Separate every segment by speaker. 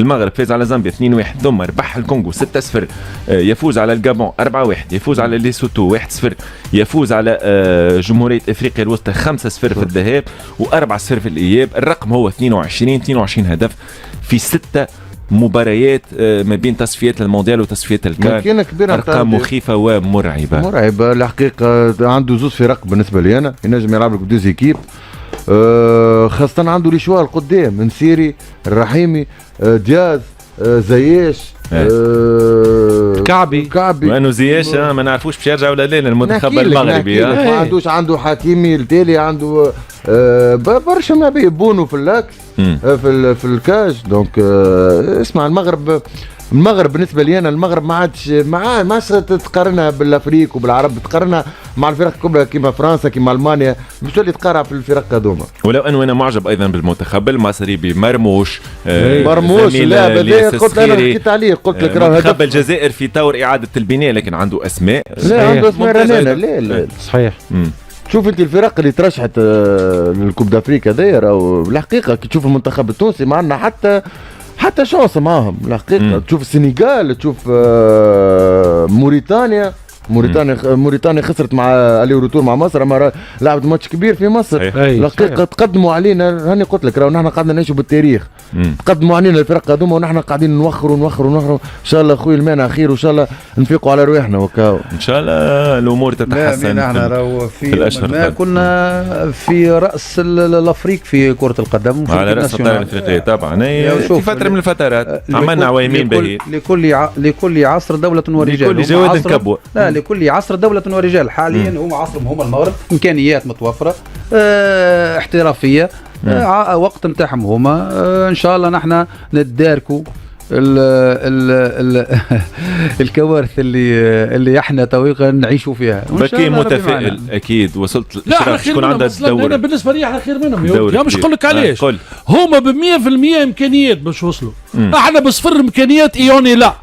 Speaker 1: المغرب فاز على زامبيا 2-1، ثم ربح الكونغو 6-0، يفوز على الجابون 4-1، يفوز على ليسوتو 1-0، يفوز على جمهورية افريقيا الوسطى 5-0 في الذهاب و4-0 في الاياب. الرقم هو 22 هدف في 6 مباريات ما بين تصفيات المونديال وتصفيات الكان. ارقام مخيفه ومرعبه
Speaker 2: الحقيقه. عنده زوز فرق بالنسبه لي انا، ينجم يلعب لك بدوز ايكيب، خاصه عنده لي قدام من سيري الرحيمي، دياز، زياش،
Speaker 3: كعبي
Speaker 1: وانه زياش ما نعرفوش باش يرجع ولا لا المنتخب المغربي.
Speaker 2: ما عندوش، عنده حكيمي التالي، عنده برشا ما بونو في اللاكس في الكاج. دونك اسمع، المغرب بالنسبه لي انا، المغرب ما عادش تقارنها بالافريق وبالعرب، تقارنها مع الفرق الكبرى كيما فرنسا كيما المانيا، مش اللي تقارع في الفرق هذوما.
Speaker 1: ولو انه انا معجب ايضا بالمنتخب المصري بمرموش،
Speaker 2: لا قلت انا حكيت عليه، قلت لك
Speaker 1: منتخب الجزائر في طور اعاده البناء، لكن عنده اسماء.
Speaker 2: لا عنده اسماء رنانه. لا
Speaker 3: صحيح.
Speaker 2: شوف انت الفرق اللي ترشحت للكوب دافريكا داير، او بالحقيقه كي تشوف المنتخب التونسي ما عندنا حتى شانس معاهم الحقيقه. تشوف السنغال، تشوف موريتانيا خسرت مع الي روتور مع مصر، اما لعبت ماتش كبير في مصر الحقيقه. تقدموا علينا، هاني قلت لك راهو نحن قاعدين نعيشوا بالتاريخ. تقدموا علينا الفرق هذوما ونحن قاعدين نوخروا. ان شاء الله خويا المانع خير، وان شاء الله نفيقوا على رواحنا وكاو.
Speaker 1: ان شاء الله الامور تتحسن.
Speaker 4: نحن راهو ما كنا في راس الافريق في كره القدم،
Speaker 1: على راس القاره الافريقيه طبعا. في فتره من الفترات عملنا عوامين باهيين.
Speaker 4: لكل عصر دوله ورجال،
Speaker 1: لكل جواد كبوه.
Speaker 4: لا، لكل عصر دولة ورجال. حاليا هم عصرهم هم المغرب، إمكانيات متوفرة، احترافية، وقت نتاعهم هما. إن شاء الله نحن نتداركوا الكوارث اللي احنا تويقا نعيشوا فيها.
Speaker 1: بكي متفائل اكيد وصلت
Speaker 5: شكون عندها الدورة. انا بالنسبه لي احنا خير منهم يا مش نقول لك علاش. هما ب100% امكانيات باش وصلوا، احنا بصفر امكانيات ايوني. لا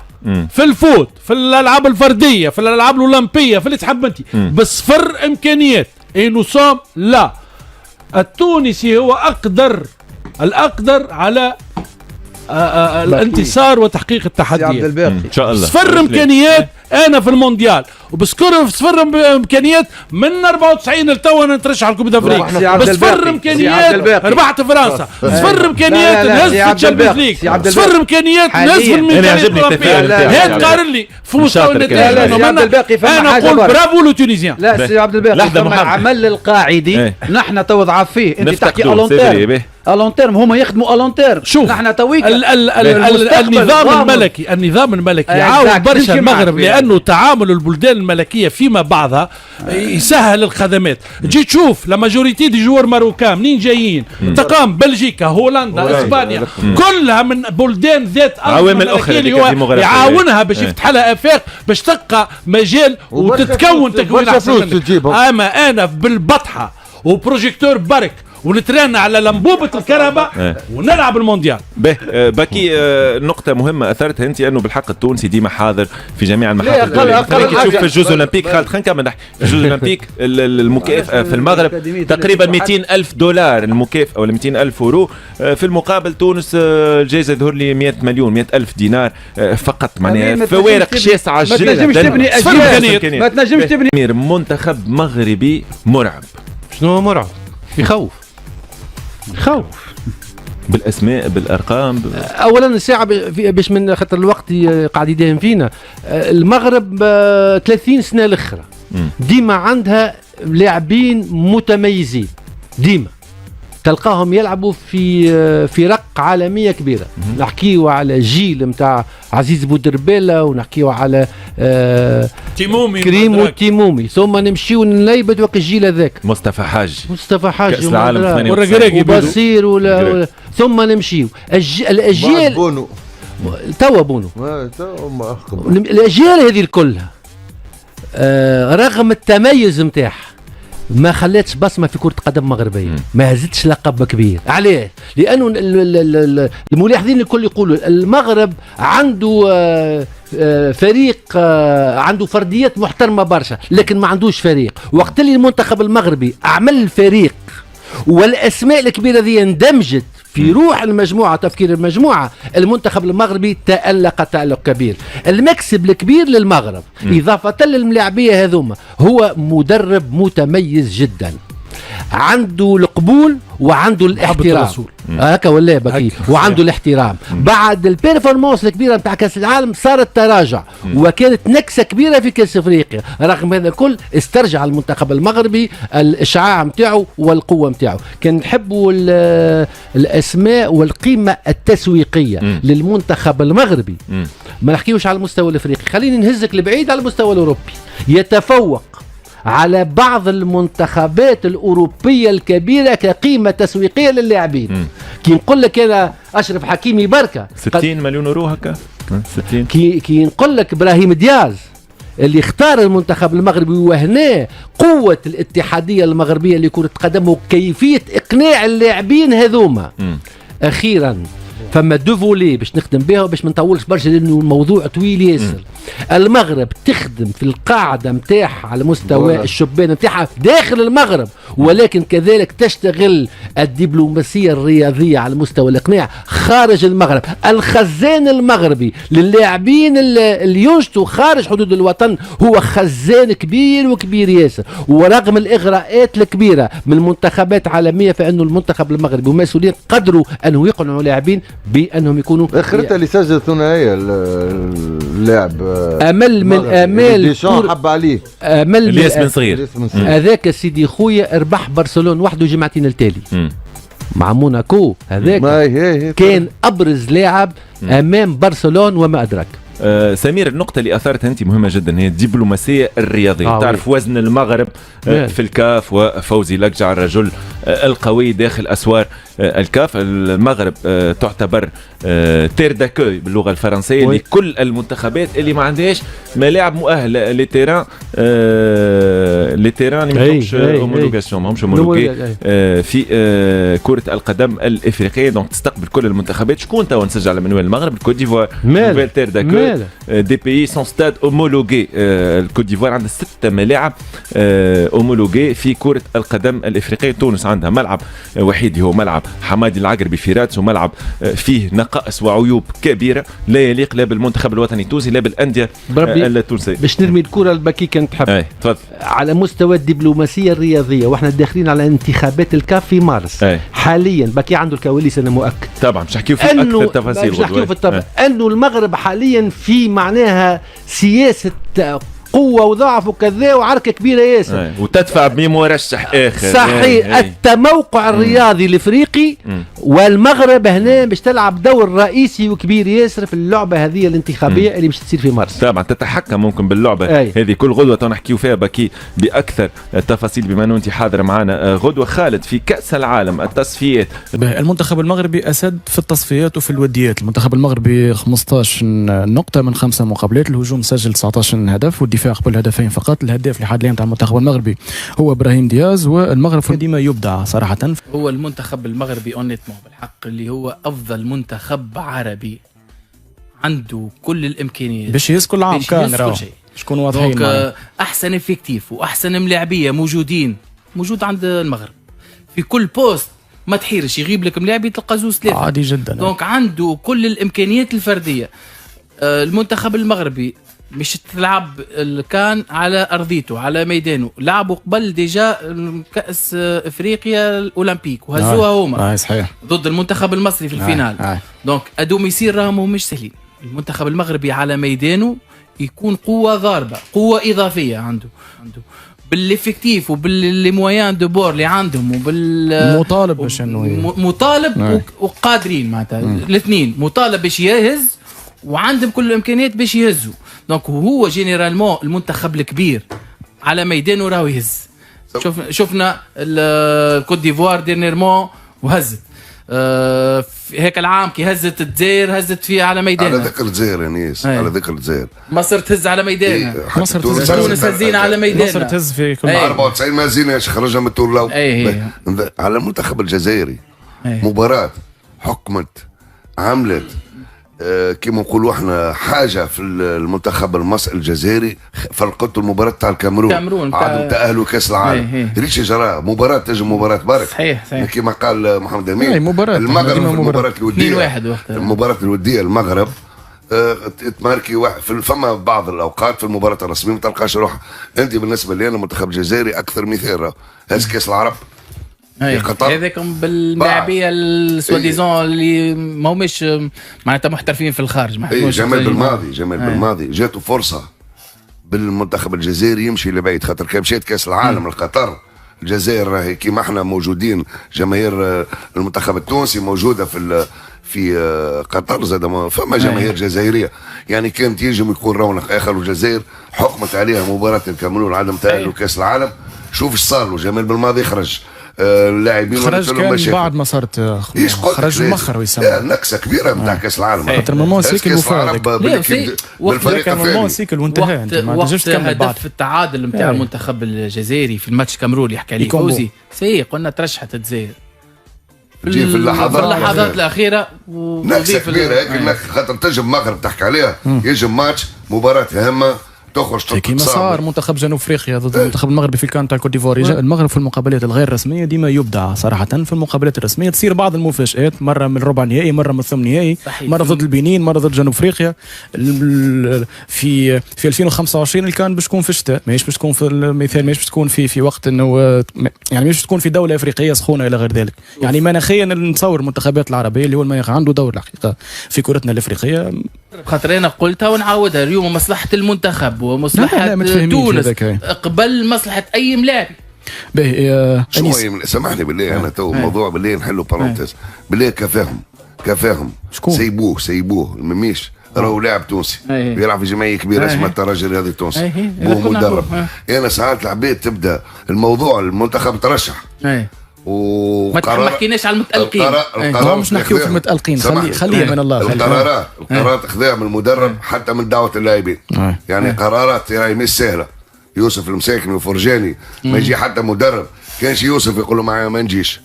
Speaker 5: في الفوت، في الالعاب الفرديه، في الالعاب الاولمبيه، في اللي تحب انت، بصفر امكانيات. اي نصام لا، التونسي هو الاقدر على الانتصار وتحقيق التحديات.
Speaker 1: ان شاء الله
Speaker 5: صفر امكانيات. انا في المونديال وبسكر صفر امكانيات من 94 لتو انا نترشح الكوب دافريك. صفر امكانيات ربحت فرنسا، صفر امكانيات نهز في الشامبيونز ليج، صفر امكانيات نهز في الميداليات. هات قارن لي في مستوى النتائج. انا نقول برافو لو تونيزيان.
Speaker 4: لا سي عبد الباقي، عمل القاعدي نحن تو ضعف فيه. انت تحكي الون تيرم، هما يخدموا الون تيرم.
Speaker 5: شوف
Speaker 4: نحن تويك
Speaker 5: النظام الملكي يعاون برشا المغرب، لانه تعامل البلدان الملكيه فيما بعضها يسهل الخدمات. تجي تشوف لماجوريتي دي جوار ماروكان منين جايين، تقام بلجيكا، هولندا، اسبانيا، كلها من بلدان ذات
Speaker 1: عوامل اخرى اللي هو
Speaker 5: يعاونها باش يفتح لها افاق باش تلقى مجال وتتكون تكوين احسن. اما انا بالبطحه وبروجيكتور برك ونترنى على لمبوبة الكهرباء ونلعب المونديال.
Speaker 1: باكي نقطة مهمة أثرتها أنت، أنه بالحق التونسي ديما حاضر في جميع المحافل الدولية. تشوف في الجوز الأولمبيك، خالد خلينا نكمل نحكي في الجوز الأولمبيك المكافأة في المغرب تقريبا $200,000 المكافأة، ولا 200,000 يورو. في المقابل تونس الجائزة ظهر لي 100 مليون 100,000 دينار فقط. معناها فوارق شاسعة جدا.
Speaker 4: ما تنجمش تبني
Speaker 1: منتخب مغربي مرعب.
Speaker 3: شنو مرعب؟ يخوف
Speaker 1: بالاسماء بالارقام.
Speaker 3: اولا الساعه باش من خاطر الوقت قاعد يداهم فينا. المغرب 30 سنه الاخرى ديما عندها لاعبين متميزين، ديما تلقاهم يلعبوا في رق عالميه كبيره. نحكيوا على جيل نتاع عزيز بودربيله، ونحكيوا على
Speaker 5: تيمومي
Speaker 3: كريم وتيمومي، ثم نمشيو نليبد وقت الجيل هذاك
Speaker 1: مصطفى حاج كأس العالم
Speaker 3: وبصير ولا ثم نمشيو الاجيال
Speaker 2: بونو
Speaker 3: توا بونو الاجيال هذه كلها رغم التميز نتاعها ما خلاتش بصمه في كره قدم مغربيه، ما هزتش لقب كبير. عليه؟ لانه الملاحظين الكل يقولوا المغرب عنده فريق عنده فرديات محترمه برشا، لكن ما عندوش فريق. وقت اللي المنتخب المغربي عمل الفريق والاسماء الكبيره ذي اندمجت في روح المجموعة تفكير المجموعة المنتخب المغربي تألق تألق كبير. المكسب الكبير للمغرب إضافة للملاعبية هذوما هو مدرب متميز جدا عنده القبول وعنده الاحترام هكا ولا بكي وعنده الاحترام. بعد البيرفورمانس الكبيره نتاع كاس العالم صار التراجع وكانت نكسه كبيره في كاس افريقيا. رغم هذا الكل استرجع المنتخب المغربي الاشعاع نتاعو والقوه نتاعو. كان نحبوا الاسماء والقيمه التسويقيه للمنتخب المغربي ما نحكيوش على المستوى الافريقي. خليني نهزك لبعيد على المستوى الاوروبي. يتفوق على بعض المنتخبات الأوروبية الكبيرة كقيمة تسويقية للاعبين. كي نقول لك أنا أشرف حكيمي بركة
Speaker 1: 60 مليون يورو هكا 60.
Speaker 3: كي نقول لك إبراهيم دياز اللي اختار المنتخب المغربي وهنا قوة الاتحادية المغربية لكرة القدم وكيفية إقناع اللاعبين هذوما. أخيرا فما دو فولي باش نخدم بها وباش ما نطولش برشا لانه الموضوع طويل ياسر. المغرب تخدم في القاعده نتاعها على مستوى الشبان نتاعها داخل المغرب ولكن كذلك تشتغل الدبلوماسيه الرياضيه على مستوى الاقناع خارج المغرب. الخزان المغربي للاعبين اللي ينشطوا خارج حدود الوطن هو خزان كبير وكبير ياسر. ورغم الاغراءات الكبيره من منتخبات عالميه فانه المنتخب المغربي ومسؤولين قدروا انه يقنعوا لاعبين بانهم يكونوا
Speaker 2: اخرتها اللي سجل ثنائيه اللاعب
Speaker 3: امل من امال
Speaker 2: ديشان حب عليه
Speaker 3: امل
Speaker 1: الياس بن صغير
Speaker 3: هذاك سيدي خويا ربح برشلونه وحده جمعتين التالي مع موناكو. هذاك كان ابرز لاعب امام برشلونه وما ادراك.
Speaker 1: سمير النقطة اللي أثارتها أنت مهمة جدا هي الدبلوماسية الرياضية. تعرف وزن المغرب في الكاف وفوزي لقجع الرجل القوي داخل أسوار الكاف. المغرب تعتبر تير داكوي باللغة الفرنسية لكل المنتخبات اللي ما عندهاش ملاعب مؤهلة لتيران اللي ما همش هومولوغاسيون ما همش هومولوغي في كرة القدم الإفريقية. دونك تستقبل كل المنتخبات. شكون توا نسجل على منوال المغرب الكوت ديفوار نوفيل تير داكوي دي بيي سون ستاد اومولوغي. الكوت ديفوار عندها 6 ملاعب اومولوغي في كرة القدم الإفريقية. تونس عندها ملعب وحيد هو ملعب حمادي العقربي في رادس وملعب فيه نقائص وعيوب كبيرة لا يليق لا بالمنتخب الوطني التونسي لا بالأندية التونسية.
Speaker 3: باش نرمي الكرة البكي كانت تحب على مستوى الدبلوماسية الرياضية واحنا داخلين على انتخابات الكاف في مارس. حاليا بكي عنده الكواليس أنا مؤكد
Speaker 1: طبعا مش نحكيو في أكثر تفاصيل
Speaker 3: أنه المغرب حاليا في معناها سياسة قوة وضعف وكذا وعركة كبيرة ياسر
Speaker 1: وتدفع بمرشح آخر.
Speaker 3: صحيح. التموقع الرياضي الافريقي والمغرب هنا باش تلعب دور رئيسي وكبير ياسر في اللعبة هذه الانتخابية اللي باش تصير في مارس.
Speaker 1: طبعا تتحكم ممكن باللعبة هذه كل غدوة نحكيو فيها بكي بأكثر التفاصيل بما أنه أنت حاضرة معنا. غدوة خالد في كأس العالم التصفيات.
Speaker 6: المنتخب المغربي أسد في التصفيات وفي الوديات. المنتخب المغربي 15 نقطة من 5 مقابلات. الهجوم سجل 19 هدف والدفاع قبل هدفين فقط. الهداف لحد الآن تاع المنتخب المغربي هو إبراهيم دياز. والمغرب ديما يبدع صراحة.
Speaker 7: هو المنتخب المغربي اونيتمون بالحق اللي هو أفضل منتخب عربي عنده كل الإمكانيات
Speaker 6: باش يهز كل عام كان شكون واضحين
Speaker 7: أحسن افكتيف وأحسن ملاعبية موجود عند المغرب في كل بوست. ما تحيرش يغيب لك ملاعبي تلقى زوز 3
Speaker 6: عادي جدا.
Speaker 7: دونك عنده كل الإمكانيات الفردية. المنتخب المغربي مش تلعب كان على أرضيته على ميدانه. لعبوا قبل ديجا كأس إفريقيا الأولمبيك وهزوها هما
Speaker 6: صحيح
Speaker 7: ضد المنتخب المصري في الفينال. دونك أدوميسير راهم مش سهلين. المنتخب المغربي على ميدانه يكون قوة ضاربة قوة إضافية عنده بالإفكتيف وبالمويان دو بور اللي عندهم
Speaker 6: مطالب باش انه
Speaker 7: مطالب وقادرين معناتها الاثنين مطالب باش يهز وعندهم كل الامكانيات باش يهزوا. دونك هو جينيرالمون المنتخب الكبير على ميدانه راهو يهز. شفنا الكوت ديفوار ديرنيرمون وهزت هيك العام كي هزت الجزائر هزت فيها على ميدانها.
Speaker 8: على ذكر الجزائر يا نيس على ذكر الجزائر
Speaker 7: مصر تهز على ميدانها.
Speaker 6: مصر تهز
Speaker 7: تونس هزين على ميدانها.
Speaker 6: مصر تهز في كل
Speaker 8: 94 ما هزيناش خرجنا من التور. على المنتخب الجزائري مباراة حكمت عملت كما نقولوا احنا حاجه في المنتخب المصري الجزائري، فرقته المباراه تاع الكاميرون عادوا تاهلوا كاس العالم. ريتش جرى مباراه تجم مباراه برك،
Speaker 7: صحيح
Speaker 8: كما قال محمد امين.
Speaker 6: المغرب
Speaker 8: في المباراه الوديه
Speaker 7: 2-1
Speaker 8: المباراه الوديه المغرب تماركي فما بعض الاوقات في المباراه الرسميه ما تلقاش روحها. انت بالنسبه لي انا المنتخب الجزائري اكثر مثال هز كاس العرب
Speaker 7: هذاكم باللاعبيه السواديزون اللي ما همش معناتها محترفين في الخارج.
Speaker 8: جمال بالماضي جاته فرصه بالمنتخب الجزائري يمشي لبعيد، خاطر كان مشيت كاس العالم لقطر الجزائر راهي كيما احنا موجودين، جماهير المنتخب التونسي موجوده في قطر، زاد فما جماهير جزائريه، يعني كانت يجم يكون رونق اخر. الجزائر حكمت عليها مباراه الكاميرون عدم تاهل كاس العالم. شوف ايش صار له، جمال بالماضي خرج اللاعبين
Speaker 6: خرج كان بعد ما صارت خرج مؤخر ويسمى
Speaker 8: نكسه كبيره نتاع كاس العالم،
Speaker 6: خاطر مامون سيكل بالفريق كان مامون سيكل وانتهى.
Speaker 7: انت ما تنجمش تكمل بعد في التعادل نتاع المنتخب الجزائري في الماتش كامرون يحكي عليه فوزي قلنا ترشحت الجزائر
Speaker 8: في اللحظات
Speaker 7: الاخيره
Speaker 8: نكسه كبيره هيك خاطر تجم المغرب تحكي عليها، يجم ماتش مباراه هامه تخرج
Speaker 6: كيما صار منتخب جنوب افريقيا ضد المنتخب المغربي في الكان تاع كوت ديفوار. المغرب في المقابلات الغير رسميه ديما يبدع صراحه. في المقابلات الرسميه تصير بعض المفاجات، مره من الربع نهائي، مره من الثمن نهائي، مره ضد البنين، مره ضد جنوب افريقيا. في 2025 اللي كان باش تكون في الشتاء، ماهيش باش تكون في المثال، ماهيش باش تكون في وقت انه يعني ماهيش تكون في دوله افريقيه سخونه الى غير ذلك. يعني مناخيا نتصور المنتخبات العربيه اللي هو المناخ عنده دور الحقيقه في كرتنا الافريقيه.
Speaker 7: خاطر انا قلتها ونعاودها اليوم، مصلحه المنتخب ومصلحه تونس قبل مصلحه اي ملاعب.
Speaker 8: شويه سامحني بالله انا تو موضوع بالله نحلوا بارونتيز بالله. كفاهم سيبوه مميش راهو لاعب تونسي يلعب في جمعيه كبيره اسمها الترجي الرياضي التونسي، هو مدرب. انا ساعات العباد تبدا الموضوع المنتخب ترشح
Speaker 7: ما حكيناش على المتألقين،
Speaker 6: مش نحكيو في المتألقين، خليه من الله.
Speaker 8: القرارات اخذها من المدرب حتى من دعوه اللاعبين، يعني قرارات راهي مش سهله. يوسف المساكن وفرجاني ما يجي حتى مدرب، كانش يوسف يقول له معايا ما نجيش.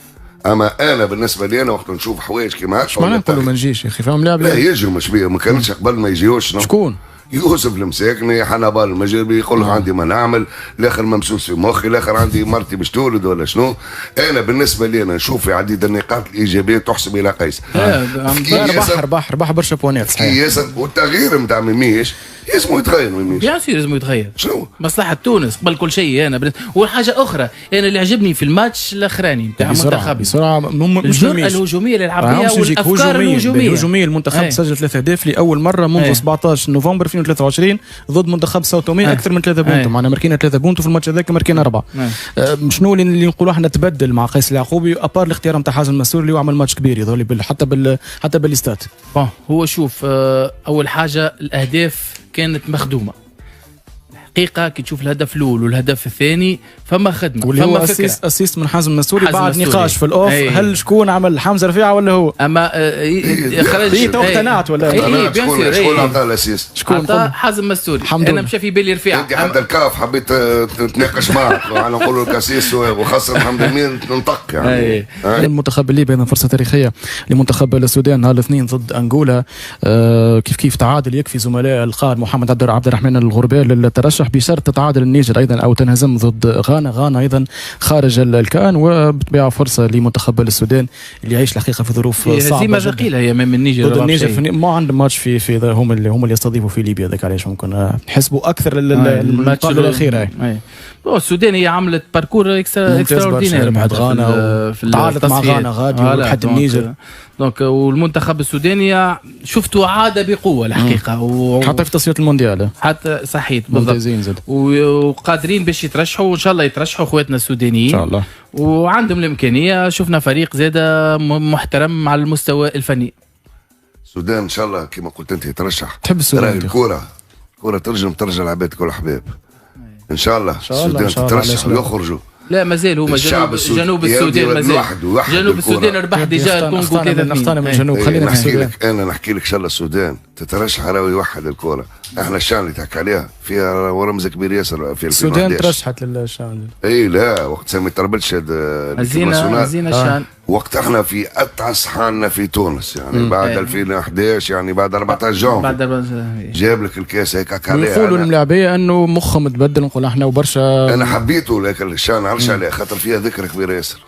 Speaker 8: اما انا بالنسبه لي انا وقت نشوف حوايج كيما هكا
Speaker 6: اش معناها نقول له ما نجيش يا اخي؟ فهم لاعب
Speaker 8: لا يجي مش بيه، ما كانش قبل ما يجيوش.
Speaker 6: شكون؟
Speaker 8: يوسف المساكني حنبال المجربي يقول له عندي ما نعمل، الاخر ممسوس في مخي، الاخر عندي مرتي باش تولد ولا شنو. انا بالنسبه لي انا نشوف في عديد النقاط الايجابيه تحسب الى قيس.
Speaker 6: ربح برشا بوانات صحيح.
Speaker 8: والتغيير نتاع ميميش اسمه يتغير. ميميش
Speaker 7: بيان سور لازم يتغير.
Speaker 8: شنو
Speaker 7: مصلحه تونس قبل كل شيء. انا وحاجه اخرى انا اللي عجبني في الماتش الاخراني نتاع المنتخب
Speaker 6: بسرعه
Speaker 7: الجرأه الهجوميه للعربيه والافكار الهجوميه.
Speaker 6: المنتخب سجل 3 أهداف لاول مره منذ 17 نوفمبر 2023 ضد منتخب ساو تومي، اكثر من 3 بونتو. معنا ماركينا 3 بونتو في الماتش هذاك، ماركينا 4. شنو اللي نقولوا احنا تبدل مع قيس اليعقوبي ابار الاختيار نتاع حازم المسؤول اللي هو عمل ماتش كبير يظل حتى بالاستاد.
Speaker 7: هو شوف اول حاجه الاهداف كانت مخدومه حقيقه. كي تشوف الهدف الاول والهدف الثاني فما خدمه،
Speaker 6: واللي هو اسيست من حازم المسؤولي بعد نقاش في الاوف. هل شكون عمل حمزه رفيعه ولا هو؟
Speaker 7: اما خرج
Speaker 6: اقتنعت ولا
Speaker 8: شكون عطاه الاسيست؟
Speaker 7: شكون حازم المسؤولي؟ انا مشى في بالي رفيعه.
Speaker 8: انت حتى الكاف حبيت نتناقش معك انا نقول لك اسيست وخاصه محمد امين ننطق يعني.
Speaker 6: المنتخب الليبي ايضا فرصه تاريخيه لمنتخب السودان نهار الاثنين ضد انغولا. كيف تعادل يكفي زملاء القائد محمد عبد الرحمن الغربال للترشح، بشرط تتعادل النيجر ايضا او تنهزم ضد غانا ايضا خارج الكان، وبطبيعه فرصه لمنتخب السودان اللي يعيش الحقيقه في ظروف صعبه.
Speaker 7: هزيمه ثقيله هي امام النيجر
Speaker 6: ضد النيجر، ما عندهم ماتش في هم اللي يستضيفوا في ليبيا. ذاك علاش ممكن نحسبوا اكثر المقابله الاخيره.
Speaker 7: السودان هي عملت باركور اكستراوردينير
Speaker 6: بعد غانا، تعادلت مع غانا غادي ولحد النيجر.
Speaker 7: دونك والمنتخب السوداني شفتوا عاده بقوه الحقيقه
Speaker 6: حتى في تصفيات المونديال
Speaker 7: حتى صحيح بالضبط، وقادرين باش يترشحوا وان شاء الله يترشحوا اخواتنا السودانيين ان شاء الله، وعندهم الامكانيه. شفنا فريق زاده محترم على المستوى الفني.
Speaker 8: السودان ان شاء الله كما قلت انت يترشح.
Speaker 6: تحب السودان؟
Speaker 8: الكره ترجع العباد كل احباب ان شاء الله. السودان تترشح ويخرجوا.
Speaker 7: لا مازال هما جنوب السودان مازال جنوب السودان ربح ديجا الكونغو 3-2.
Speaker 6: من الجنوب. خلينا في السودان.
Speaker 8: انا نحكي لك ان شاء الله السودان تترشح راهو يوحد الكوره. احنا الشان اللي تحكي عليها فيها ورمز كبير ياسر في
Speaker 6: السودان ترشحت للشان.
Speaker 8: اي لا وقت سامي طربلش
Speaker 7: زينة الشان
Speaker 8: وقت احنا في اتعس حالنا في تونس يعني بعد 2011 يعني بعد 14 جانفي جاب لك الكاس هيك عليها.
Speaker 6: نقولوا الملاعبيه انه مخهم تبدل، نقول احنا وبرشا.
Speaker 8: انا حبيته لكن الشان عرش عليه خاطر فيها ذكرى كبيره ياسر.